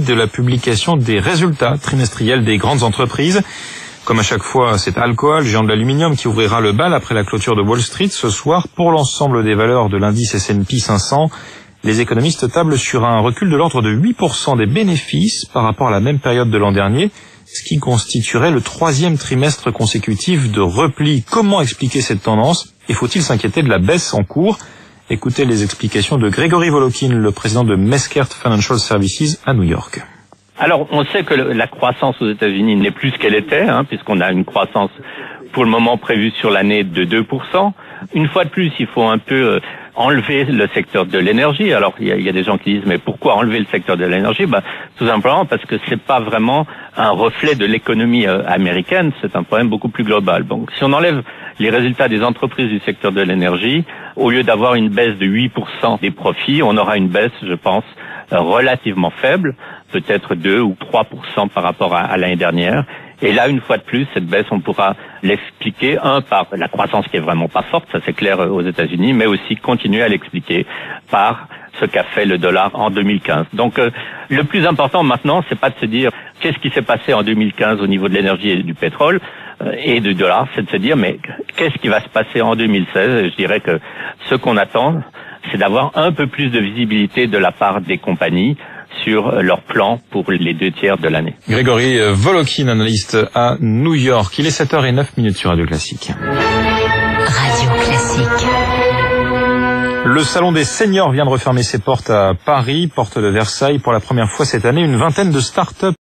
de la publication des résultats trimestriels des grandes entreprises. Comme à chaque fois, c'est Alcoa, le géant de l'aluminium, qui ouvrira le bal après la clôture de Wall Street ce soir. Pour l'ensemble des valeurs de l'indice S&P 500, les économistes tablent sur un recul de l'ordre de 8% des bénéfices par rapport à la même période de l'an dernier, ce qui constituerait le 3e trimestre consécutif de repli. Comment expliquer cette tendance et faut-il s'inquiéter de la baisse en cours? Écoutez les explications de Grégory Volokin, le président de Meskert Financial Services à New York. Alors, on sait que la croissance aux États-Unis n'est plus ce qu'elle était, puisqu'on a une croissance pour le moment prévue sur l'année de 2%. Une fois de plus, il faut un peu enlever le secteur de l'énergie. Alors, il y a des gens qui disent, mais pourquoi enlever le secteur de l'énergie? Tout simplement parce que c'est pas vraiment un reflet de l'économie américaine, c'est un problème beaucoup plus global. Donc, si on enlève les résultats des entreprises du secteur de l'énergie, au lieu d'avoir une baisse de 8% des profits, on aura une baisse, je pense, relativement faible, peut-être 2 ou 3% par rapport à l'année dernière. Et là, une fois de plus, cette baisse, on pourra l'expliquer, par la croissance qui est vraiment pas forte, ça c'est clair aux États-Unis, mais aussi continuer à l'expliquer par ce qu'a fait le dollar en 2015. Donc, le plus important maintenant, c'est pas de se dire qu'est-ce qui s'est passé en 2015 au niveau de l'énergie et du pétrole et du dollar, c'est de se dire mais qu'est-ce qui va se passer en 2016? Je dirais que ce qu'on attend, c'est d'avoir un peu plus de visibilité de la part des compagnies sur leur plan pour les 2 tiers de l'année. Grégory Volokin, analyste à New York. Il est 7h09 sur Radio Classique. Radio Classique. Le salon des seniors vient de refermer ses portes à Paris, porte de Versailles. Pour la première fois cette année, une vingtaine de start-up